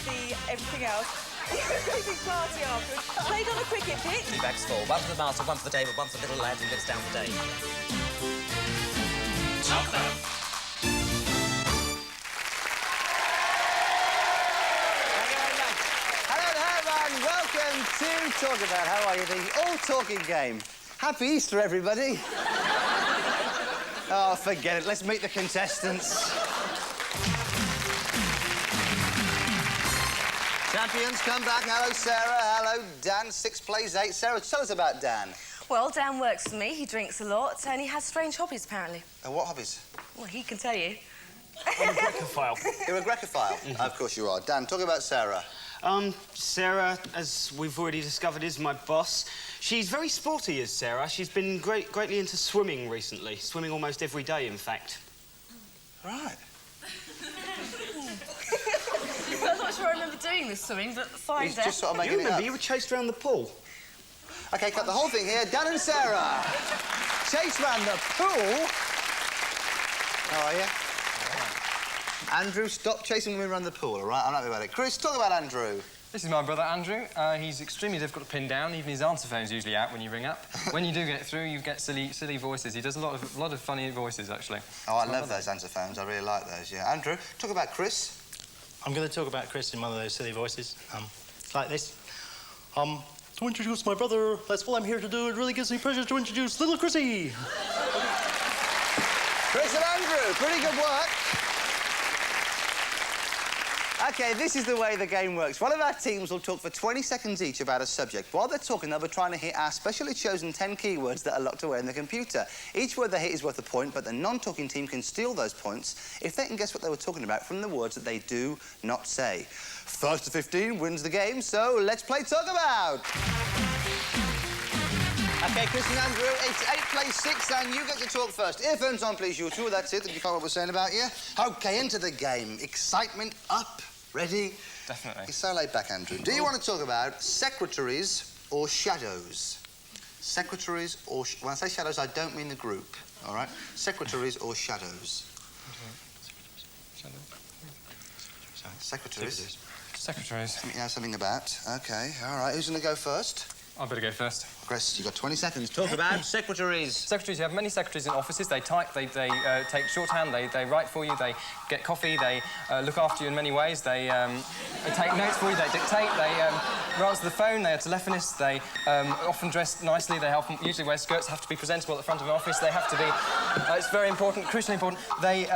the everything else. The big party afterwards. Played on a cricket pitch. 2 bags full. 1 for the master, 1 for the table, 1 for the little lad who lives down the day. Top them. Welcome to Talkabout. How are you? The all-talking game. Happy Easter, everybody. Oh, forget it. Let's meet the contestants. Champions, come back. Hello, Sarah. Hello, Dan. 6 plays 8. Sarah, tell us about Dan. Well, Dan works for me. He drinks a lot and he has strange hobbies, apparently. What hobbies? Well, he can tell you. I'm a Grecophile. You're a Grecophile? Of course you are. Dan, talk about Sarah. Sarah, as we've already discovered, is my boss. She's very sporty, is Sarah. She's been greatly into swimming recently. Swimming almost every day, in fact. Right. I'm not sure I remember doing this swimming, but fine, Dan. Just sort of making You remember it up. you were chased around the pool. OK, cut the whole thing here. Dan and Sarah. Chase round the pool. How are you? Andrew, stop chasing women around the pool, all right? I'm happy about it. Chris, talk about Andrew. This is my brother, Andrew. He's extremely difficult to pin down. Even his answer phone's usually out when you ring up. When you do get through, you get silly voices. He does a lot of funny voices, actually. Oh, I love those answer phones. I really like those, yeah. Andrew, talk about Chris. I'm going to talk about Chris in one of those silly voices. It's like this. To introduce my brother, that's what I'm here to do. It really gives me pleasure to introduce little Chrissy. Chris and Andrew, pretty good work. OK, this is the way the game works. One of our teams will talk for 20 seconds each about a subject. While they're talking, they'll be trying to hit our specially chosen 10 keywords that are locked away in the computer. Each word they hit is worth a point, but the non-talking team can steal those points if they can guess what they were talking about from the words that they do not say. First to 15 wins the game, so let's play Talkabout. OK, Chris and Andrew, it's 8 plays 6, and you get to talk first. Earphones on, please, you two. That's it. Did you find what we're saying about you? OK, into the game. Excitement up. Ready? Definitely. You're so laid back, Andrew. Do you want to talk about secretaries or shadows? Secretaries or... When I say shadows, I don't mean the group, all right? Secretaries or shadows? Secretaries. Secretaries. You know something about. OK, all right. Who's going to go first? I better go first. Chris, you've got 20 seconds. Talk about secretaries. Secretaries, you have many secretaries in offices. They type, they take shorthand, they write for you, they get coffee, they look after you in many ways. They take notes for you, they dictate, they answer the phone, they are telephonists, they often dress nicely, they usually wear skirts, have to be presentable at the front of an office, they have to be... it's very important, crucially important. They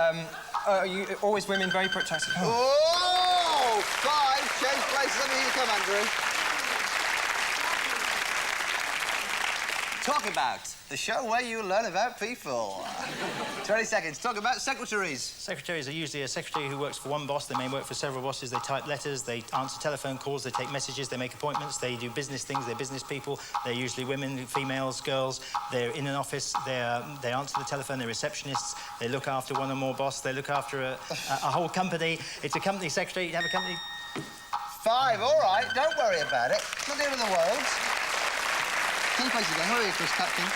always women, very attractive. Oh, 5. Change places. Let me hear you come, Andrew. Talk about the show where you learn about people. 20 seconds. Talk about secretaries. Secretaries are usually a secretary who works for one boss. They may work for several bosses. They type letters, they answer telephone calls, they take messages, they make appointments, they do business things, they're business people. They're usually women, females, girls. They're in an office, they answer the telephone, they're receptionists, they look after one or more boss, they look after a whole company. It's a company secretary, you have a company... 5, all right. Don't worry about it. Not the end of the world. 10 places again. Hurry, Chris, Captain.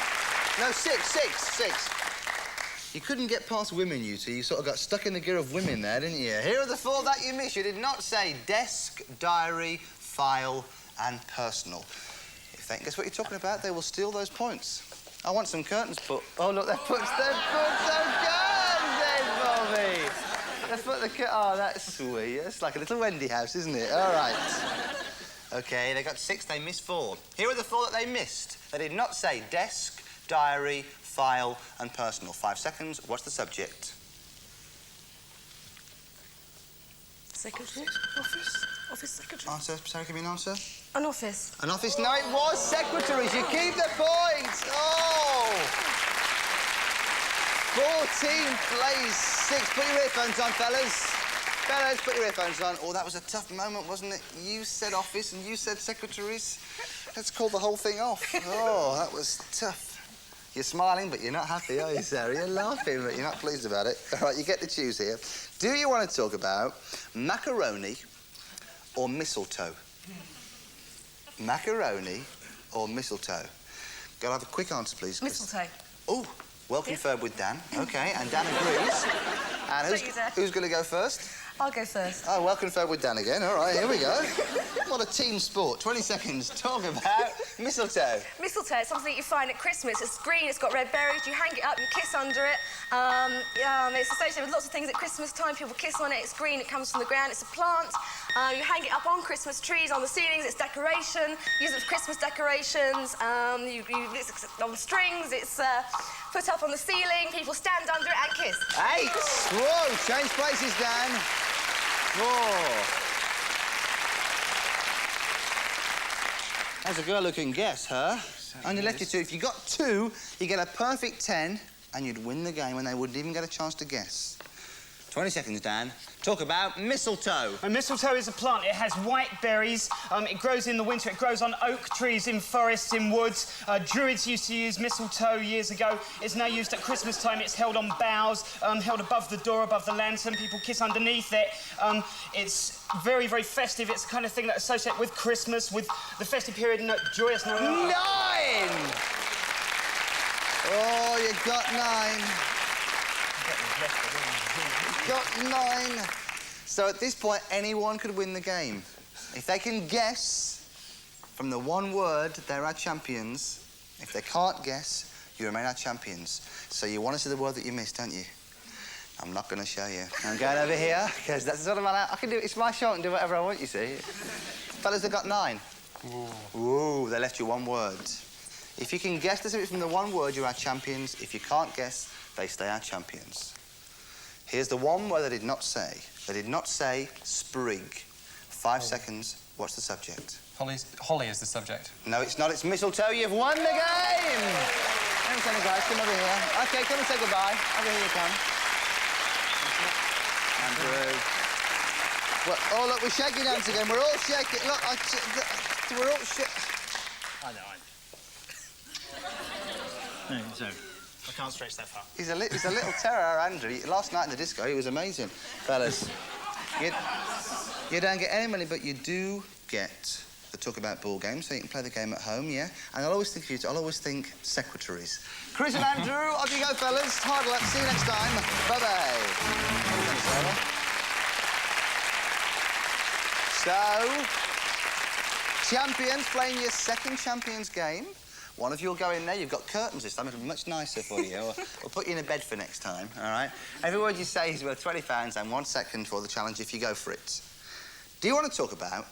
No, 6. You couldn't get past women, you two. You sort of got stuck in the gear of women there, didn't you? Here are the 4 that you missed. You did not say desk, diary, file and personal. If they can guess what you're talking about, they will steal those points. I want some curtains put... Oh, look, they're put some curtains in for me. They've put the... Oh, that's sweet. It's like a little Wendy house, isn't it? All right. OK, they got 6, they missed 4. Here are the 4 that they missed. They did not say desk, diary, file and personal. 5 seconds. What's the subject? Secretary? Office? Office secretary? Answer. Sarah, give me an answer. An office. An office? No, it was secretaries. You keep the point. Oh! 14 plays 6. Put your earphones on, fellas. Fellas, put your earphones on. Oh, that was a tough moment, wasn't it? You said office and you said secretaries. Let's call the whole thing off. Oh, that was tough. You're smiling, but you're not happy, are you, Sarah? You're laughing, but you're not pleased about it. All right, you get to choose here. Do you want to talk about macaroni or mistletoe? Macaroni or mistletoe? Got to have a quick answer, please. Mistletoe. Oh, well conferred with Dan. OK, and Dan agrees. And who's going to go first? I'll go first. Oh, welcome to with Dan again. All right, here we go. What a team sport. 20 seconds. Talk about mistletoe. Mistletoe is something you find at Christmas. It's green, it's got red berries, you hang it up, you kiss under it. It's associated with lots of things at Christmas time. People kiss on it, it's green, it comes from the ground, it's a plant. You hang it up on Christmas trees, on the ceilings, it's decoration. Use it for Christmas decorations. It's on strings, it's put up on the ceiling, people stand under it and kiss. 8. Whoa, change places, Dan. 4. That's a girl who can guess, huh? Only left you 2. If you got 2, you get a perfect 10, and you'd win the game, and they wouldn't even get a chance to guess. 20 seconds, Dan. Talk about mistletoe. A mistletoe is a plant. It has white berries. It grows in the winter. It grows on oak trees, in forests, in woods. Druids used to use mistletoe years ago. It's now used at Christmas time. It's held on boughs, held above the door, above the lantern. People kiss underneath it. It's very, very festive. It's the kind of thing that associates with Christmas, with the festive period, and joyous. 9! Oh, you got 9. Got 9. So at this point, anyone could win the game. If they can guess from the one word, they're our champions. If they can't guess, you remain our champions. So you want to see the word that you missed, don't you? I'm not going to show you. I'm going over here, because that's sort of I can do. It's my show. I can do whatever I want, you see. Fellas, they got 9. Ooh, they left you one word. If you can guess this from the one word, you're our champions. If you can't guess, they stay our champions. Here's the one word they did not say. They did not say sprig. 5 seconds. What's the subject? Holly is the subject. No, it's not. It's mistletoe. You've won the game! Come on, guys. Come over here. OK, come and say goodbye. Over here you come. Andrew. Well, oh, look, we're shaking hands again. We're all shaking. Look, we're all shaking. I know. No, so I can't stretch that far. He's a little terror, Andrew. Last night in the disco, he was amazing. Fellas, you don't get any money, but you do get the Talkabout ball game, so you can play the game at home, yeah? And I'll always think secretaries. Chris and Andrew, off you go, fellas. Hard luck. See you next time. Bye-bye. So, champions playing your second champions game. One of you will go in there. You've got curtains this time. It'll be much nicer for you. We'll put you in a bed for next time, all right? Every word you say is worth £20 and 1 second for the challenge if you go for it. Do you want to talk about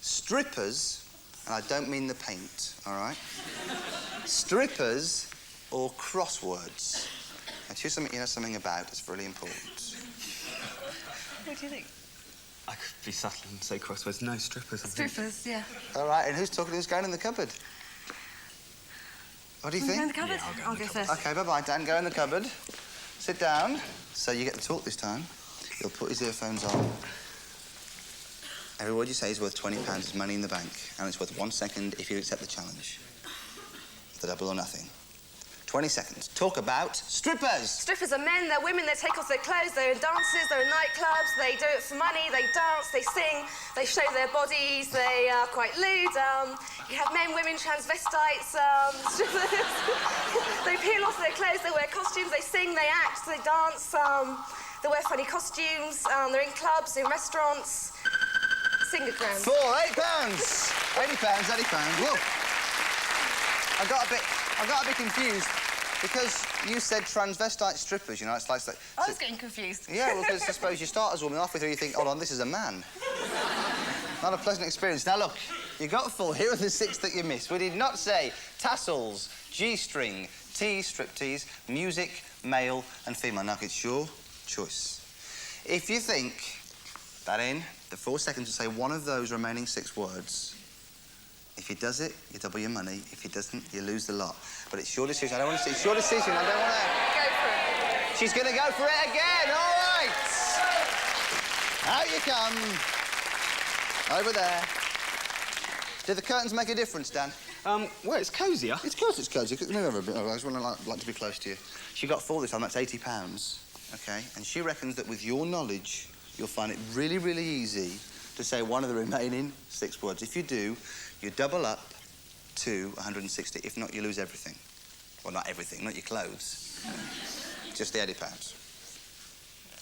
strippers, and I don't mean the paint, all right? Strippers or crosswords? Now, choose something you know something about. It's really important. What do you think? I could be subtle and say crosswords. No, strippers. Strippers, yeah. All right, and who's talking? Who's going in the cupboard? What do you think? Go in the cupboard? Yeah, I'll go first. OK, bye-bye, Dan. Go in the cupboard. Sit down. So you get to talk this time. He'll put his earphones on. Every word you say is worth £20. It's money in the bank. And it's worth 1 second if you accept the challenge. The double or nothing. 20 seconds. Talk about strippers. Strippers are men, they're women, they take off their clothes, they're in dances, they're in nightclubs, they do it for money, they dance, they sing, they show their bodies, they are quite lewd. You have men, women, transvestites, strippers. They peel off their clothes, they wear costumes, they sing, they act, they dance, they wear funny costumes, they're in clubs, in restaurants. Singer ground. £8. £80, £80. Whoa. I got a bit confused because you said transvestite strippers, you know, it's like... I was getting confused. Yeah, well, because I suppose you start as a woman, halfway through you think, hold on, this is a man. Not a pleasant experience. Now, look, you got 4. Here are the 6 that you missed. We did not say tassels, G-string, tease, striptease, music, male and female. Now, it's your choice. If you think that in the 4 seconds to say one of those remaining 6 words, if he does it, you double your money. If he doesn't, you lose the lot. But it's your decision. I don't want to see. It's your decision. I don't want to... Go for it. She's going to go for it again. All right. Out you come. Over there. Do the curtains make a difference, Dan? Well, it's cosier. Of course it's cosy. Move over a bit. I just want to like to be close to you. She got 4 this time. That's £80. OK? And she reckons that with your knowledge, you'll find it really, really easy to say one of the remaining 6 words. If you do, you double up to 160. If not, you lose everything. Well, not everything, not your clothes. Just the £80.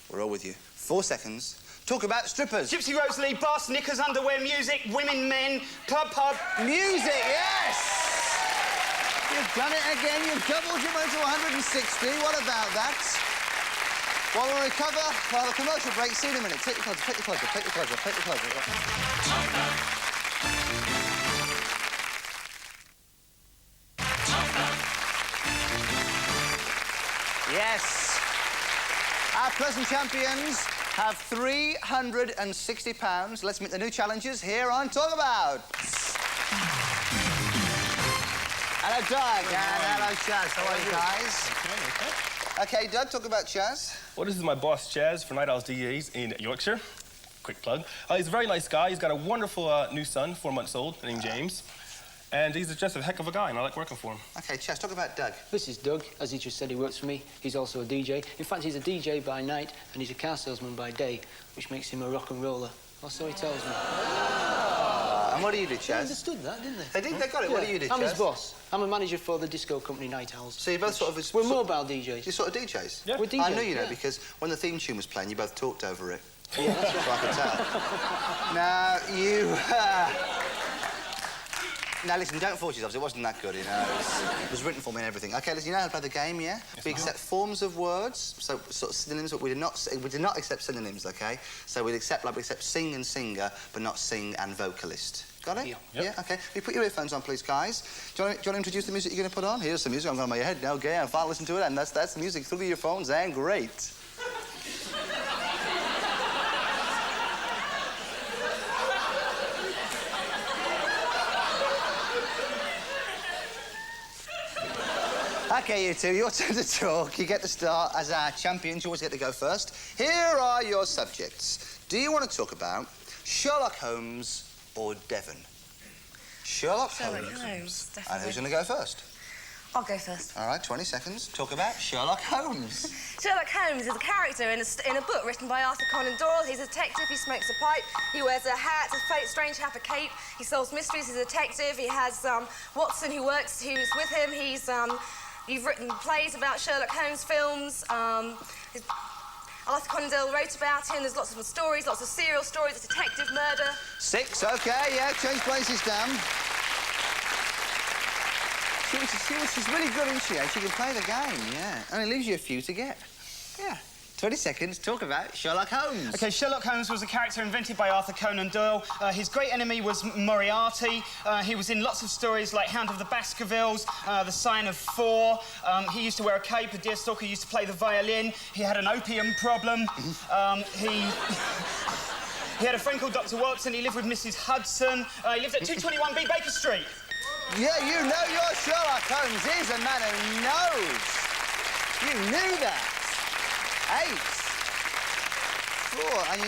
We're all with you. 4 seconds. Talk about strippers. Gypsy Rosalie, bath, knickers, underwear, music, women, men, club, pub. Music, yes! You've done it again. You've doubled your money to 160. What about that? While we recover, while the commercial break, see you in a minute. Take your clothes off, take your clothes off, take your clothes off, take your clothes off. Yes. Our present champions have £360. Let's meet the new challengers here on Talkabout. Hello, Doug, and hello, Chaz. How are you guys? Okay, Doug, talk about Chaz. Well, this is my boss, Chaz, for Night Owls DJs in Yorkshire. Quick plug. He's a very nice guy. He's got a wonderful new son, 4 months old, named James. And he's just a heck of a guy, and I like working for him. Okay, Chaz, talk about Doug. This is Doug. As he just said, he works for me. He's also a DJ. In fact, he's a DJ by night, and he's a car salesman by day, which makes him a rock and roller. Or so he tells me. And what do you do, They Chaz? understood that, didn't they? They did, they got it. Yeah. What do you do, Chaz? I'm his boss. I'm a manager for the disco company Night Owls. So you both sort of... We're mobile DJs. You're sort of DJs? Yeah. We're DJs, I knew you know, yeah. because when the theme tune was playing, you both talked over it. Yeah, that's right. So I could tell. Now, you... Now, listen, don't force yourselves. It wasn't that good, you know. It was written for me and everything. OK, listen, you know how to play the game, yeah? Yes, we accept forms of words, so sort of synonyms, but we do not accept synonyms, OK? So we accept sing and singer, but not sing and vocalist. Got it? Yeah. Yep. Yeah, OK. You put your earphones on, please, guys. Do you want to introduce the music you're going to put on? Here's the music. I'm going on my head now, OK? I'm fine, listen to it, and that's the music through your phones, and great. OK, you two, your turn to talk. You get to start. As our champions, you always get to go first. Here are your subjects. Do you want to talk about Sherlock Holmes or Devon? Sherlock Holmes. definitely. And who's going to go first? I'll go first. All right, 20 seconds. Talk about Sherlock Holmes. Sherlock Holmes is a character in a book written by Arthur Conan Doyle. He's a detective, he smokes a pipe, he wears a hat, a strange hat, a cape, he solves mysteries, he's a detective, he has Watson who's with him, you've written plays about Sherlock Holmes, films, Arthur Conan Doyle wrote about him, there's lots of stories, lots of serial stories, detective murder. 6, OK, yeah, change places down. She's really good, isn't she? She can play the game, yeah. And it leaves you a few to get. Yeah. 20 seconds, talk about Sherlock Holmes. OK, Sherlock Holmes was a character invented by Arthur Conan Doyle. His great enemy was Moriarty. He was in lots of stories like Hound of the Baskervilles, The Sign of Four. He used to wear a cape, a deerstalker used to play the violin. He had an opium problem. He had a friend called Dr. Watson. He lived with Mrs. Hudson. He lived at 221B Baker Street. Yeah, you know your Sherlock Holmes. He's a man who knows. You knew that. 8. 4. And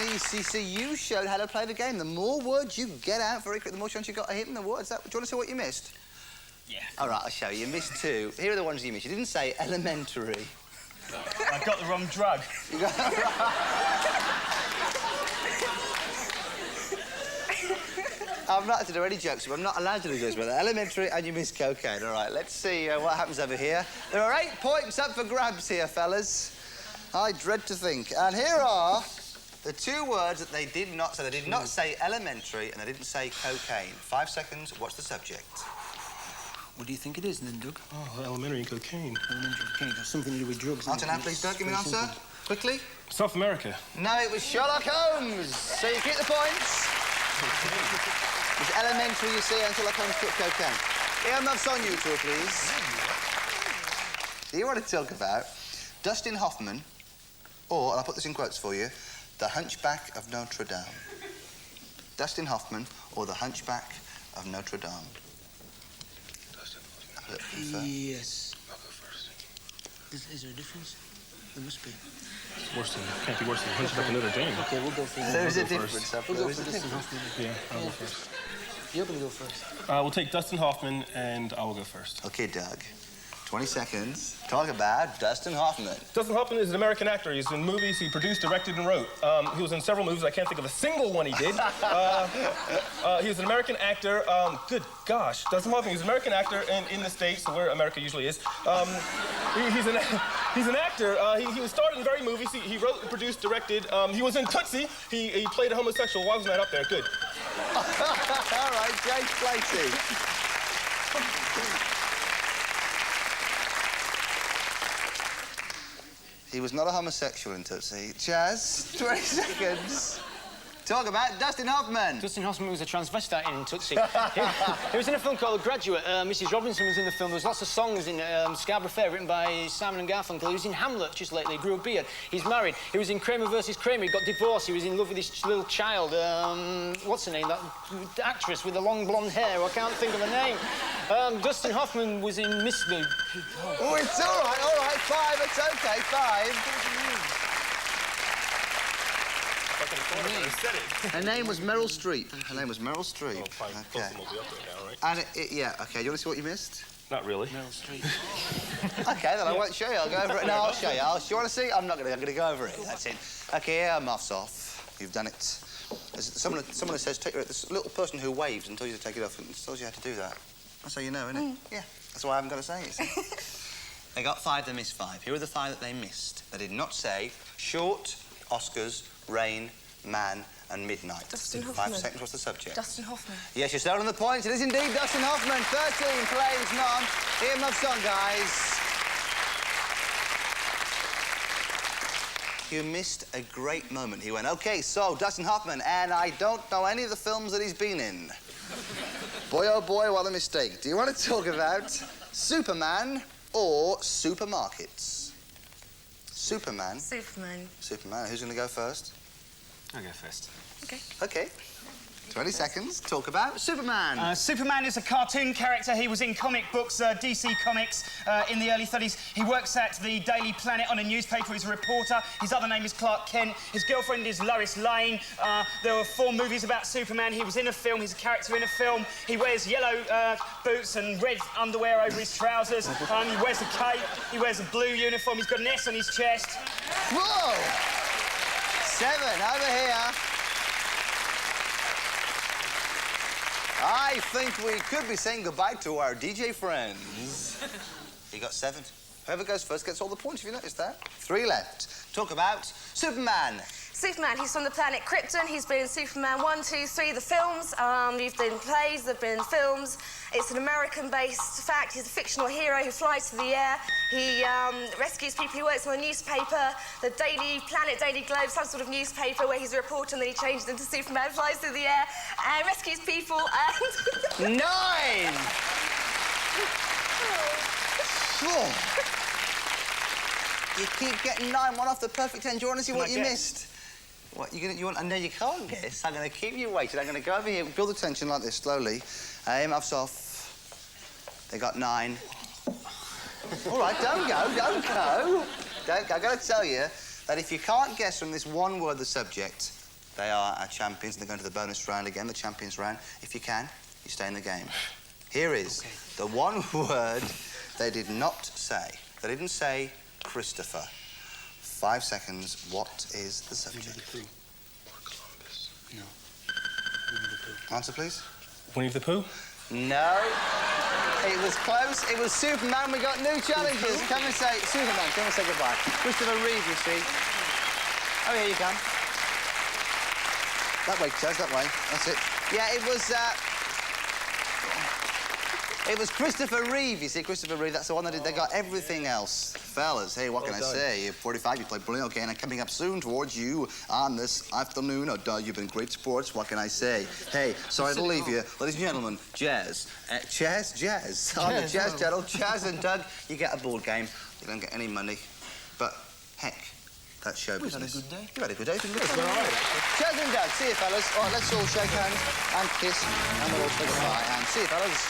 you showed how to play the game. The more words you get out very quick, the more chance you got of hitting the words. Do you want to say what you missed? Yeah. All right, I'll show you. You missed 2. Here are the ones you missed. You didn't say elementary. I got the wrong drug. You got that right. I'm not to do any jokes, but I'm not allowed to do jokes about that. Elementary, and you missed cocaine. All right, let's see what happens over here. There are 8 points up for grabs here, fellas. I dread to think. And here are the 2 words that they did not say. They did not say elementary, and they didn't say cocaine. 5 seconds. What's the subject? What do you think it is, then, Doug? Oh, elementary and cocaine. Elementary cocaine. Got something to do with drugs. Answer now, please, Doug. Give me an answer. Quickly. South America. No, it was Sherlock Holmes. So you keep the points. It's elementary, you see, until I come to cocaine. Earmuffs on you two, please. Do you want to talk about Dustin Hoffman, or, and I'll put this in quotes for you, The Hunchback of Notre Dame? Dustin Hoffman or The Hunchback of Notre Dame? Dustin Yes. I'll go first. Is there a difference? There must be. It's worse than, can't be worse than Hunchback of Notre Dame. OK, we'll go for There is a go difference. We'll go for Dustin Hoffman. Yeah, I'll go first. You're going to go first. We'll take Dustin Hoffman, and I will go first. OK, Doug. 20 seconds. Talk about Dustin Hoffman. Dustin Hoffman is an American actor. He's in movies he produced, directed, and wrote. He was in several movies. I can't think of a single one he did. He was an American actor. Good gosh. Dustin Hoffman, he's an American actor in the States, where America usually is. He's an actor. He was starred in very movies. He wrote, produced, directed. He was in Tootsie. He played a homosexual. Why wasn't that up there? Good. All right, James Flatey. He was not a homosexual in Tootsie. Chaz, 20 seconds. Talk about Dustin Hoffman. Dustin Hoffman was a transvestite in Tootsie. He was in a film called The Graduate. Mrs. Robinson was in the film. There was lots of songs in Scarborough Fair written by Simon and Garfunkel. He was in Hamlet just lately. He grew a beard. He's married. He was in Kramer versus Kramer. He got divorced. He was in love with his little child. What's her name? That actress with the long blonde hair. I can't think of her name. Dustin Hoffman was in Miss... Oh, it's all right, 5. It's OK, 5. Her name was Meryl Streep. Her name was Meryl Streep. Okay. Will be up there now, right? And yeah, OK. Do you want to see what you missed? Not really. Meryl Streep. OK, then I won't show you. I'll go over it. No, I'll show you. Do you want to see? I'm not going to. I'm going to go over it. That's it. OK, muffs off. You've done it. There's someone who says, this little person who waves and tells you to take it off and tells you how to do that. That's how you know, isn't it? Yeah. That's why I haven't got to say it. They got 5, they missed 5. Here are the 5 that they missed. They did not say short, Oscars, rain, man, and midnight. Dustin Hoffman. 5 seconds, what's the subject? Dustin Hoffman. Yes, you're still on the points. It is indeed Dustin Hoffman. 13 plays none. Here, muffs on, guys. You missed a great moment. He went, OK, so, Dustin Hoffman, and I don't know any of the films that he's been in. Boy, oh boy, what a mistake. Do you want to talk about Superman or supermarkets? Superman. Superman. Superman. Who's going to go first? I'll go first. OK. OK. 20 seconds. Talk about Superman. Superman is a cartoon character. He was in comic books, DC Comics, in the early 30s. He works at the Daily Planet on a newspaper. He's a reporter. His other name is Clark Kent. His girlfriend is Lois Lane. There were 4 movies about Superman. He was in a film. He's a character in a film. He wears yellow boots and red underwear over his trousers. He wears a cape. He wears a blue uniform. He's got an S on his chest. Whoa! 7, over here. I think we could be saying goodbye to our DJ friends. You got 7. Whoever goes first gets all the points, have you noticed that? 3 left. Talk about Superman. Superman, he's from the planet Krypton. He's been in Superman 1, 2, 3, the films. He's been in plays, they've been in films. It's an American-based fact. He's a fictional hero who flies through the air. He rescues people. He works on a newspaper, the Daily Planet, Daily Globe, some sort of newspaper where he's a reporter, and then he changes into Superman, flies through the air, and rescues people, and... 9! You keep getting 9, 1 off the perfect 10. Do you want to see what you missed? What, you want? And then you can't guess. I'm going to keep you waiting. I'm going to go over here, build the tension like this slowly. Muffs off. They got 9. All right, don't go, don't go. Don't go. I've got to tell you that if you can't guess from this one word the subject, they are our champions, and they're going to the bonus round again, the champions round. If you can, you stay in the game. Here is the one word they did not say. They didn't say Christopher. 5 seconds. What is the subject? No. Answer, please. Winnie the Pooh? No. It was close. It was Superman. We got new challenges. Come and say... Superman, come and say goodbye. Christopher Reeve, you see. Oh, here you come. That way, Chaz, that way. That's it. Yeah, it was... It was Christopher Reeve, you see, Christopher Reeve, that's the one that did, they got everything else. Fellas, hey, what can I say? You're 45, you played brilliant, okay, and I'm coming up soon towards you on this afternoon. Oh, you've been great sports, what can I say? Hey, sorry to leave you. Ladies and gentlemen, Jazz. Jazz. On the Jazz channel, Jazz and Doug, you get a board game. You don't get any money, but heck, that's show business. You've had a good day. You've had a good day, it's been good. All right. Jazz and Doug, see you, fellas. All right, let's all shake hands and kiss, and we'll all say goodbye, and see you, fellas.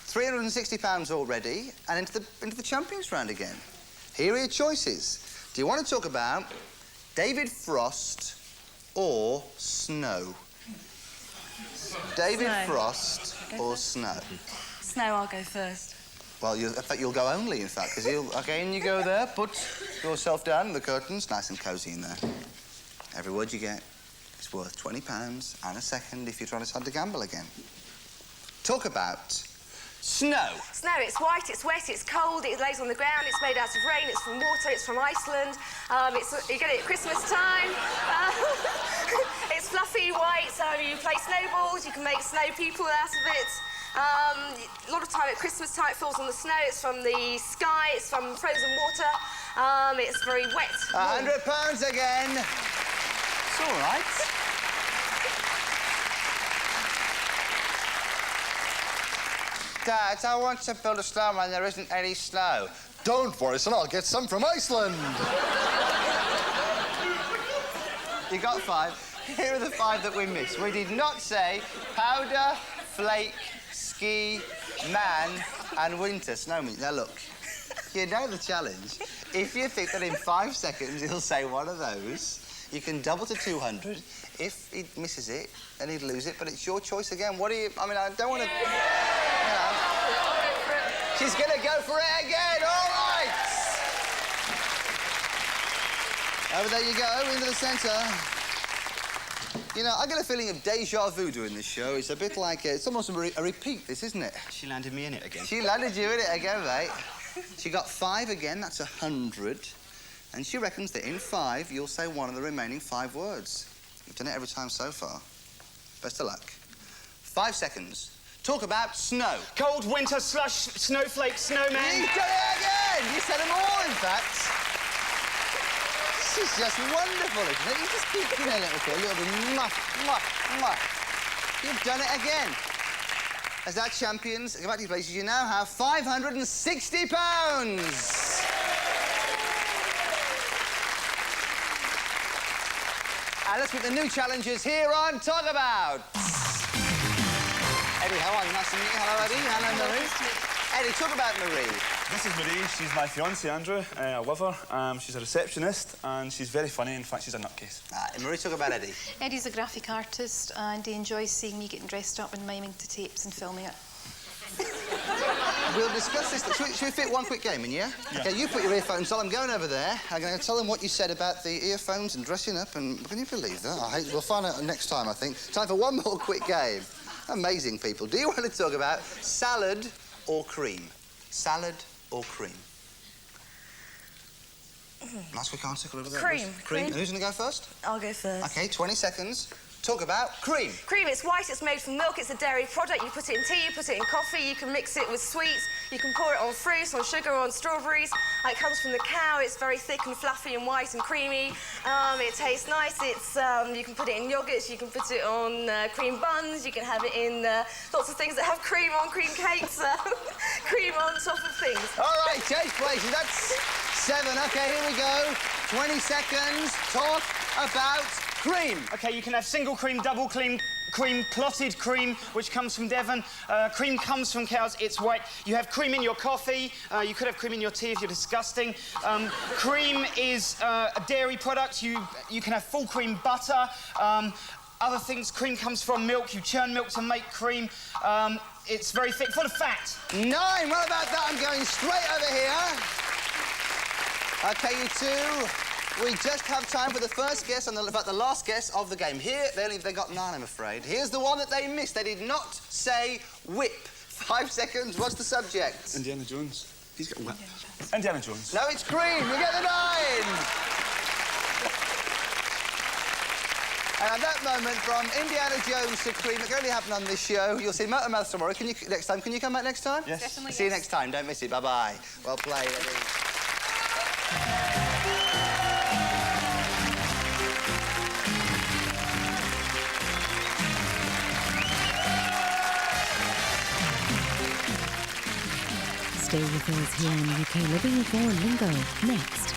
£360 already, and into the champions round again. Here are your choices. Do you want to talk about David Frost or snow? David Snow. Frost or snow? Snow, I'll go first. Well, in fact, you'll go only, in fact, because you'll... OK, and you go there, put yourself down, the curtains, nice and cosy in there. Every word you get is worth £20 and a second if you're trying to decide to gamble again. Talk about snow. Snow, it's white, it's wet, it's cold, it lays on the ground, it's made out of rain, it's from water, it's from Iceland. You get it at Christmas time. It's fluffy, white, so you play snowballs, you can make snow people out of it. A lot of time at Christmas time it falls on the snow, it's from the sky, it's from frozen water, it's very wet. £100 again. It's all right. Dad, I want to build a snowman. There isn't any snow. Don't worry, son. I'll get some from Iceland. You got 5. Here are the 5 that we missed. We did not say powder, flake, ski, man, and winter snowman. Now, look, you know the challenge. If you think that in 5 seconds he'll say one of those, you can double to 200. If he misses it, then he'd lose it, but it's your choice again. What do you... I mean, I don't want to... You know. She's going to go for it again. All right. Over there you go, into the centre. You know, I get a feeling of déjà vu doing this show. It's a bit like... it's almost a repeat, this, isn't it? She landed me in it again. She landed you in it again, mate. She got 5 again, that's 100. And she reckons that in 5, you'll say one of the remaining 5 words. You've done it every time so far. Best of luck. 5 seconds. Talk about snow. Cold, winter, slush, snowflake, snowman. You've done it again! You said them all, in fact. This is just wonderful, isn't it? You just keep, you know, a little bit, You've done it again. As our champions, go back to your places, you now have £560. And let's meet the new challengers here on Talkabout. Eddie, how are you? Nice to meet you. Hello, Eddie. Hello, Marie. Eddie, talk about Marie. This is Marie. She's my fiancée, Andrew. I love her. She's a receptionist and she's very funny. In fact, she's a nutcase. Marie, talk about Eddie. Eddie's a graphic artist and he enjoys seeing me getting dressed up and miming to tapes and filming it. We'll discuss this. Should we fit one quick game in, yeah? OK, you put your earphones on. I'm going over there. I'm going to tell them what you said about the earphones and dressing up, and can you believe that? We'll find out next time, I think. Time for one more quick game. Amazing people. Do you want to talk about salad or cream? Salad or cream? Nice quick answer. Cream. Cream. And who's going to go first? I'll go first. OK, 20 seconds. Talk about cream. Cream, it's white, it's made from milk, it's a dairy product. You put it in tea, you put it in coffee, you can mix it with sweets, you can pour it on fruits, on sugar, on strawberries. It comes from the cow, it's very thick and fluffy and white and creamy. It tastes nice, you can put it in yoghurts, you can put it on cream buns, you can have it in lots of things that have cream on, cream cakes, cream on top of things. All right, change places, that's 7. OK, here we go. 20 seconds, talk about cream. OK, you can have single cream, double cream, clotted cream, which comes from Devon. Cream comes from cows, it's white. You have cream in your coffee. You could have cream in your tea if you're disgusting. Cream is a dairy product. You can have full cream butter. Other things, cream comes from milk. You churn milk to make cream. It's very thick, full of fat. 9. What about that? I'm going straight over here. OK, you two. We just have time for the first guess and, in fact, the last guess of the game. Here, they got 9, I'm afraid. Here's the one that they missed. They did not say whip. 5 seconds. What's the subject? Indiana Jones. He's got whip. Indiana Jones. No, it's cream. You get the 9. And at that moment, from Indiana Jones to cream, it can only happen on this show. You'll see Motor Mouth tomorrow. Next time, can you come back next time? Yes. Definitely. See you next time. Don't miss it. Bye-bye. Well played, Eddie. Stay with us here on UK Living for Lingo. Next.